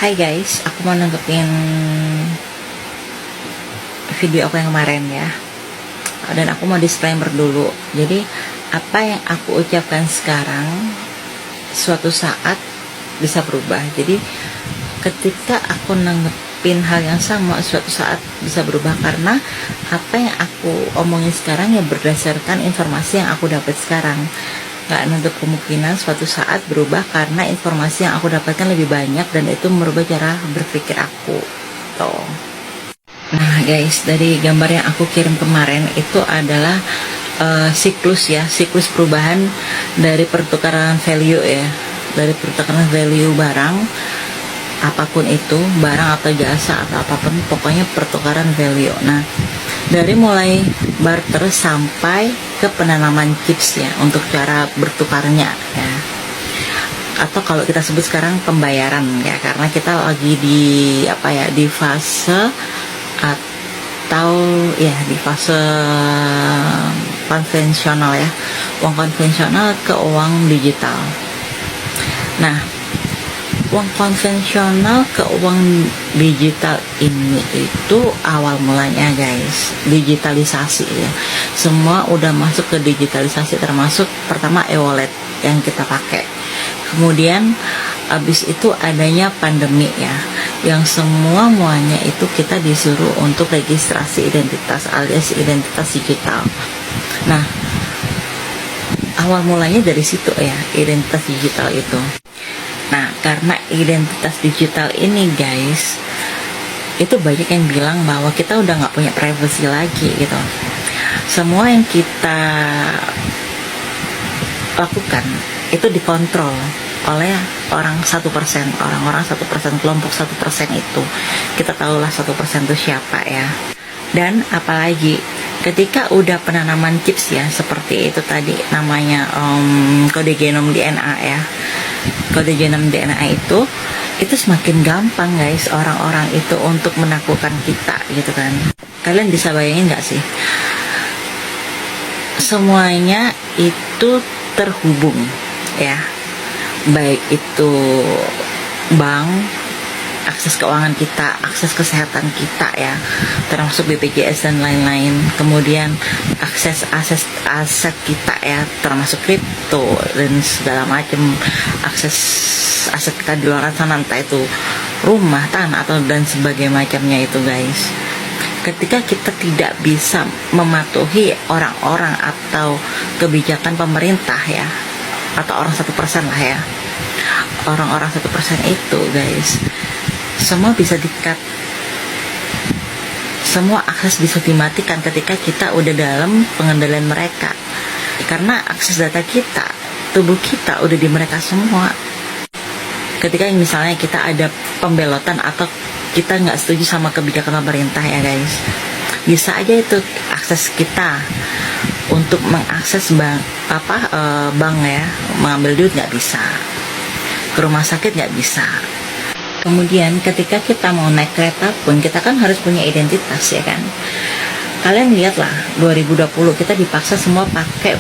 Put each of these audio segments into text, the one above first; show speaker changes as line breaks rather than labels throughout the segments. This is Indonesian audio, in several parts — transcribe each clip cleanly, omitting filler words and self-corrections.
Hai guys, aku mau nanggepin video aku yang kemarin ya. Dan aku mau disclaimer dulu. Jadi apa yang aku ucapkan sekarang suatu saat bisa berubah. Jadi ketika aku nanggepin hal yang sama suatu saat bisa berubah, karena apa yang aku omongin sekarang ya berdasarkan informasi yang aku dapat sekarang. Gak menutup kemungkinan suatu saat berubah karena informasi yang aku dapatkan lebih banyak dan itu merubah cara berpikir aku tuh. Nah guys, dari gambar yang aku kirim kemarin itu adalah siklus perubahan dari pertukaran value ya, dari pertukaran value barang apapun itu, barang atau jasa atau apapun, pokoknya pertukaran value. Nah, dari mulai barter sampai ke penanaman chips ya, untuk cara bertukarnya ya, atau kalau kita sebut sekarang pembayaran ya, karena kita lagi di fase atau ya di fase konvensional ya, uang konvensional ke uang digital. Nah, uang konvensional ke uang digital ini itu awal mulanya guys, digitalisasi ya. Semua udah masuk ke digitalisasi, termasuk pertama e-wallet yang kita pakai. Kemudian habis itu adanya pandemi ya, yang semuanya itu kita disuruh untuk registrasi identitas alias identitas digital. Nah, awal mulanya dari situ ya, identitas digital itu. Nah, karena identitas digital ini guys, itu banyak yang bilang bahwa kita udah nggak punya privacy lagi gitu. Semua yang kita lakukan itu dikontrol oleh orang 1%, orang-orang 1%, kelompok 1% itu. Kita tahulah 1% itu siapa ya. Dan apalagi ketika udah penanaman chips ya, seperti itu tadi namanya kode genom DNA ya. Kode genom DNA itu semakin gampang guys orang-orang itu untuk menaklukkan kita gitu kan. Kalian bisa bayangin nggak sih? Semuanya itu terhubung ya, baik itu bank, akses keuangan kita, akses kesehatan kita ya, termasuk BPJS dan lain-lain. Kemudian akses aset kita ya, termasuk kripto dan segala macam akses aset kita di luar sana, entah itu rumah, tanah atau dan sebagainya macamnya itu guys. Ketika kita tidak bisa mematuhi orang-orang atau kebijakan pemerintah ya, atau orang 1% lah ya, orang-orang 1% itu guys, semua bisa di-cut, semua akses bisa dimatikan ketika kita udah dalam pengendalian mereka, karena akses data kita, tubuh kita udah di mereka semua. Ketika misalnya kita ada pembelotan atau kita nggak setuju sama kebijakan pemerintah ya guys, bisa aja itu akses kita untuk mengakses bank ya, mengambil duit nggak bisa, ke rumah sakit nggak bisa. Kemudian ketika kita mau naik kereta pun kita kan harus punya identitas ya kan. Kalian lihatlah 2020 kita dipaksa semua pakai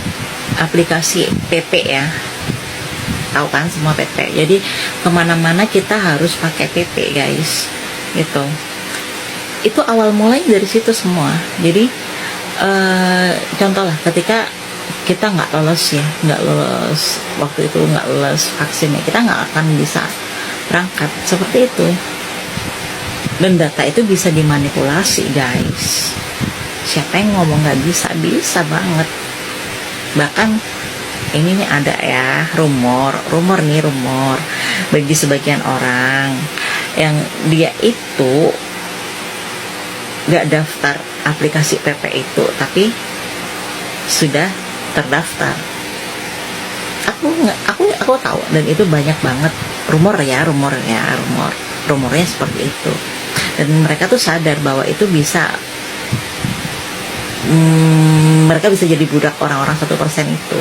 aplikasi PP ya, tahu kan semua PP. Jadi kemana-mana kita harus pakai PP guys gitu. Itu awal mulai dari situ semua. Jadi contoh lah, ketika kita nggak lolos waktu itu nggak lolos vaksinnya, kita nggak akan bisa berangkat seperti itu. Dan data itu bisa dimanipulasi guys. Siapa yang ngomong nggak bisa? Bisa banget. Bahkan ini nih ada ya rumor bagi sebagian orang yang dia itu nggak daftar aplikasi PP itu, tapi sudah terdaftar. Aku tahu, dan itu banyak banget rumornya seperti itu. Dan mereka tuh sadar bahwa itu bisa mereka bisa jadi budak orang-orang 1% itu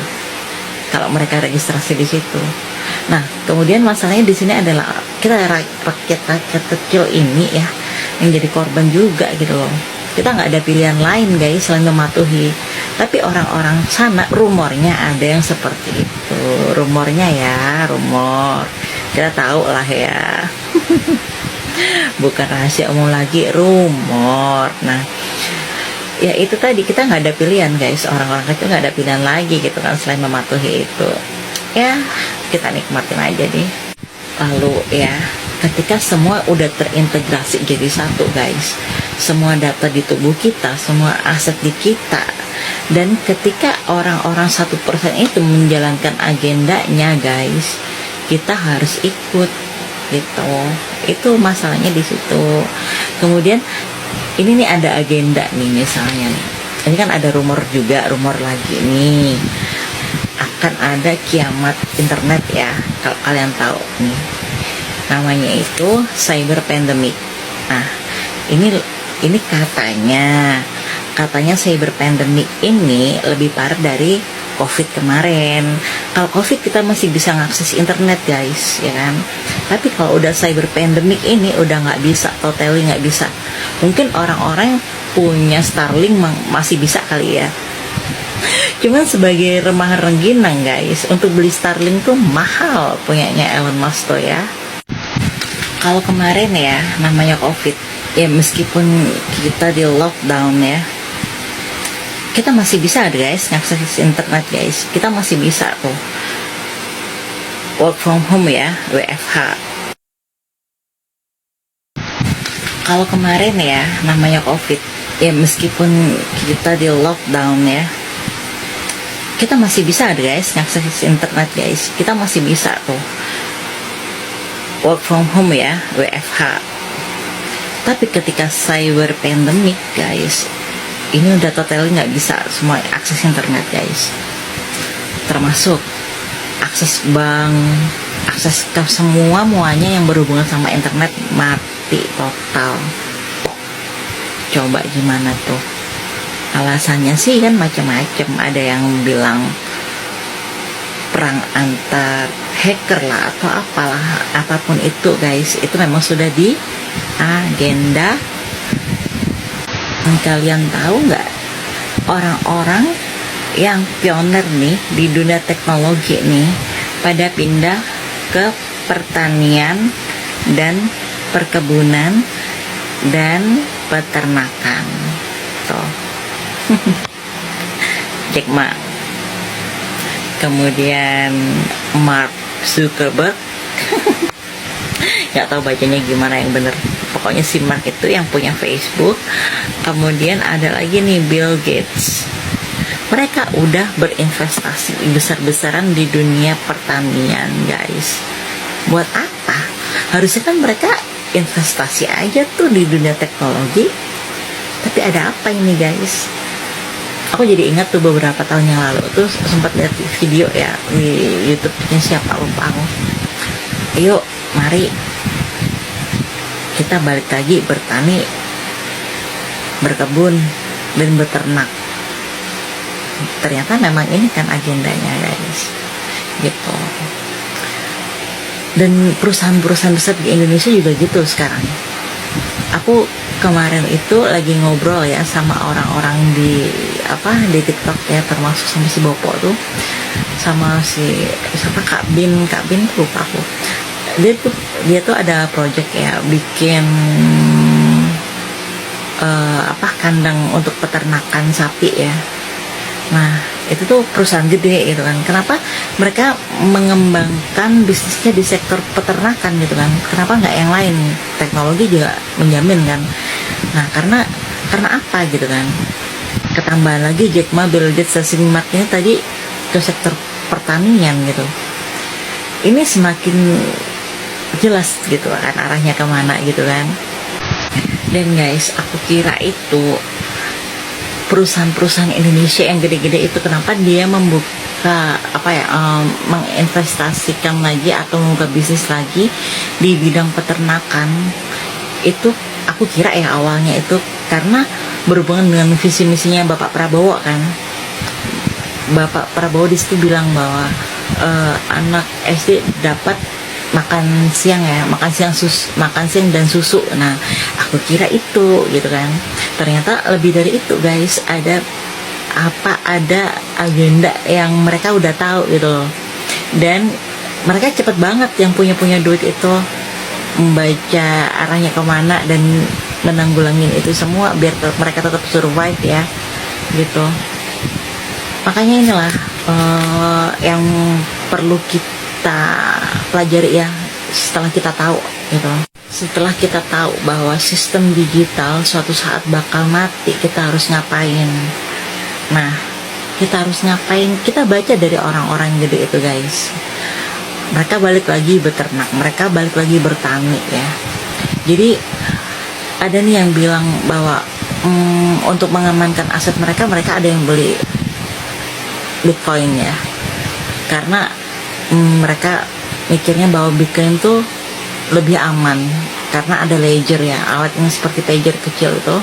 kalau mereka registrasi di situ. Nah, kemudian masalahnya di sini adalah kita rakyat kecil ini ya yang jadi korban juga gitu loh. Kita nggak ada pilihan lain guys selain mematuhi. Tapi orang-orang sana rumornya ada yang seperti itu, rumornya ya, rumor kita tahu lah ya. Bukan rahasia umum lagi, rumor. Nah, ya itu tadi, kita nggak ada pilihan guys, orang-orang kecil nggak ada pilihan lagi gitu kan selain mematuhi itu. Ya kita nikmatin aja deh. Lalu ya, ketika semua udah terintegrasi jadi satu guys, semua data di tubuh kita, semua aset di kita, dan ketika orang-orang 1% itu menjalankan agendanya guys, kita harus ikut gitu. Itu masalahnya di situ. Kemudian ini nih ada agenda nih, misalnya nih, ini kan ada rumor juga, rumor lagi nih, akan ada kiamat internet ya, kalau kalian tahu nih, namanya itu cyber pandemic. Nah ini katanya cyber pandemic ini lebih parah dari COVID kemarin. Kalau COVID kita masih bisa ngakses internet guys, ya kan. Tapi kalau udah cyber pandemic ini udah nggak bisa, totally nggak bisa. Mungkin orang-orang punya Starlink masih bisa kali ya. Cuman sebagai remahan rengginang guys, untuk beli Starlink tuh mahal punyanya Elon Musk tuh ya. Kalau kemarin ya namanya COVID, ya meskipun kita di lockdown ya, kita masih bisa guys ngakses internet guys, kita masih bisa tuh work from home ya, WFH. Kalau kemarin ya namanya COVID, ya meskipun kita di lockdown ya, kita masih bisa guys ngakses internet guys, kita masih bisa tuh work from home ya, WFH. Tapi ketika cyber pandemic guys, ini udah total nggak bisa semua akses internet guys, termasuk akses bank, akses ke muanya yang berhubungan sama internet mati total. Coba gimana tuh? Alasannya sih kan macam-macam. Ada yang bilang perang antar hacker lah atau apalah, apapun itu guys, itu memang sudah di agenda. Kalian tahu nggak, orang-orang yang pioner nih di dunia teknologi nih pada pindah ke pertanian dan perkebunan dan peternakan toh. Jack Ma, kemudian Mark Zuckerberg, nggak tahu bacanya gimana yang bener, pokoknya si Mark itu yang punya Facebook. Kemudian ada lagi nih Bill Gates, mereka udah berinvestasi besar-besaran di dunia pertanian guys. Buat apa? Harusnya kan mereka investasi aja tuh di dunia teknologi. Tapi ada apa ini guys? Aku jadi ingat tuh beberapa tahun yang lalu tuh sempat lihat video ya di YouTube-nya siapa lupa aku. Ayo mari kita balik lagi bertani, berkebun, dan beternak. Ternyata memang ini kan agendanya guys, gitu. Dan perusahaan-perusahaan besar di Indonesia juga gitu sekarang. Aku kemarin itu lagi ngobrol ya sama orang-orang di TikTok ya, termasuk sama si Bopo tuh, sama si siapa Kak Bin tuh lupa aku. Dia tuh ada project ya, bikin kandang untuk peternakan sapi ya. Nah itu tuh perusahaan gede gitu kan. Kenapa mereka mengembangkan bisnisnya di sektor peternakan gitu kan? Kenapa nggak yang lain? Teknologi juga menjamin kan. Nah karena apa gitu kan? Ketambahan lagi Jack Ma, Bill Gates, dan Mark ini tadi ke sektor pertanian gitu. Ini semakin jelas gitu kan arahnya kemana gitu kan. Dan guys, aku kira itu perusahaan-perusahaan Indonesia yang gede-gede itu, kenapa dia membuka menginvestasikan lagi atau membuka bisnis lagi di bidang peternakan. Itu aku kira ya awalnya itu karena berhubungan dengan visi misinya Bapak Prabowo kan. Bapak Prabowo di situ bilang bahwa anak SD dapat makan siang dan susu. Nah aku kira itu gitu kan, ternyata lebih dari itu guys. Ada agenda yang mereka udah tahu gitu loh. Dan mereka cepet banget yang punya duit itu membaca arahnya kemana dan menanggulangin itu semua biar mereka tetap survive ya gitu. Makanya inilah yang perlu kita pelajari ya setelah kita tahu gitu. Setelah kita tahu bahwa sistem digital suatu saat bakal mati, kita harus ngapain? Nah, kita harus ngapain? Kita baca dari orang-orang gede itu guys. Mereka balik lagi beternak, mereka balik lagi bertani ya. Jadi ada nih yang bilang bahwa untuk mengamankan aset mereka ada yang beli Bitcoin ya. Karena mereka mikirnya bahwa Bitcoin tuh lebih aman karena ada ledger ya, alat yang seperti pager kecil itu,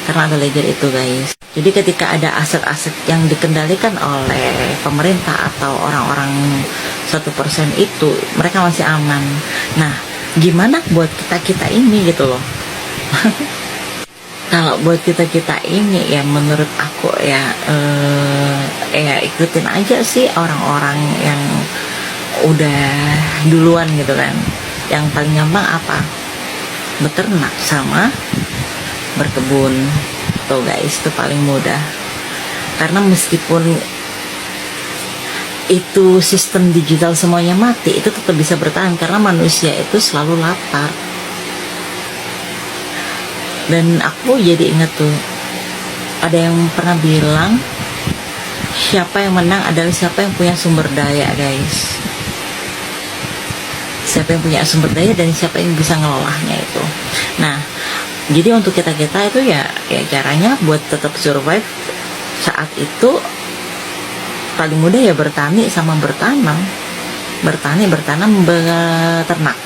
karena ada ledger itu guys. Jadi ketika ada aset-aset yang dikendalikan oleh pemerintah atau orang-orang 1% itu, mereka masih aman. Nah, gimana buat kita ini gitu loh. Kalau buat kita ini ya menurut aku ya ikutin aja sih orang-orang yang udah duluan gitu kan. Yang paling gampang apa? Beternak sama berkebun. Tuh guys, itu paling mudah. Karena meskipun itu sistem digital semuanya mati, itu tetap bisa bertahan karena manusia itu selalu lapar. Dan aku jadi ingat tuh, ada yang pernah bilang siapa yang menang adalah siapa yang punya sumber daya guys. Siapa yang punya sumber daya dan siapa yang bisa ngelolahnya itu. Nah, jadi untuk kita itu ya caranya buat tetap survive saat itu paling mudah ya bertani sama bertanam. Bertanam, beternak.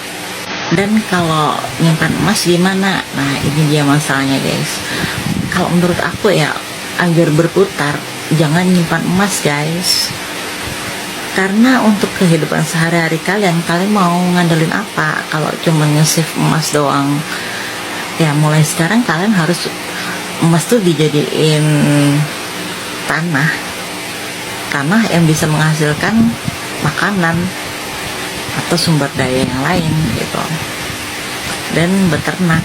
Dan kalau nyimpan emas gimana? Nah, ini dia masalahnya guys. Kalau menurut aku ya agar berputar jangan nyimpan emas guys. Karena untuk kehidupan sehari-hari kalian mau ngandelin apa kalau cuma nge-save emas doang? Ya mulai sekarang kalian harus emas tuh dijadiin tanah yang bisa menghasilkan makanan atau sumber daya yang lain gitu. Dan beternak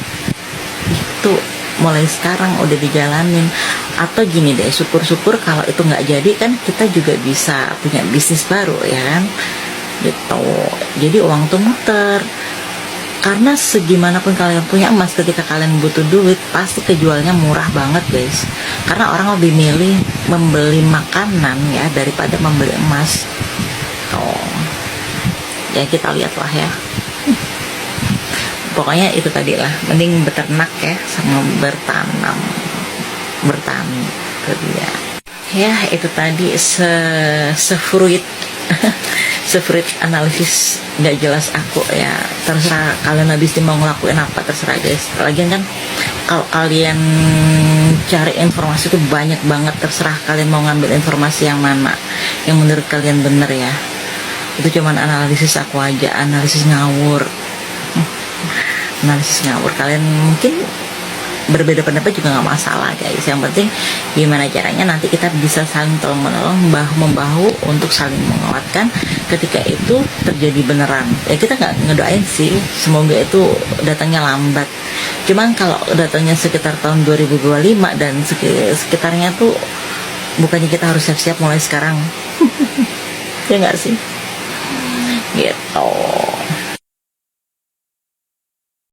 itu mulai sekarang udah dijalanin. Atau gini deh, syukur-syukur kalau itu nggak jadi kan kita juga bisa punya bisnis baru ya kan gitu. Jadi uang tuh muter. Karena segimanapun kalian punya emas, ketika kalian butuh duit pasti kejualnya murah banget guys. Karena orang lebih milih membeli makanan ya daripada membeli emas. Oh, ya kita lihatlah ya. Pokoknya itu tadi lah, mending beternak ya sama bertani itu dia. Ya itu tadi sefruit analisis nggak jelas aku ya. Terserah kalian habis ini mau ngelakuin apa, terserah guys. Lagian kan kalau kalian cari informasi itu banyak banget, terserah kalian mau ngambil informasi yang mana yang menurut kalian bener ya. Itu cuman analisis aku aja, analisis ngawur. Kalian mungkin berbeda pendapat juga nggak masalah guys. Yang penting gimana caranya nanti kita bisa saling tolong menolong, bahu membahu untuk saling menguatkan ketika itu terjadi beneran. Ya kita nggak ngedoain sih semoga itu datangnya lambat. Cuman kalau datangnya sekitar tahun 2025 dan sekitarnya tuh bukannya kita harus siap-siap mulai sekarang. Ya nggak sih gitu.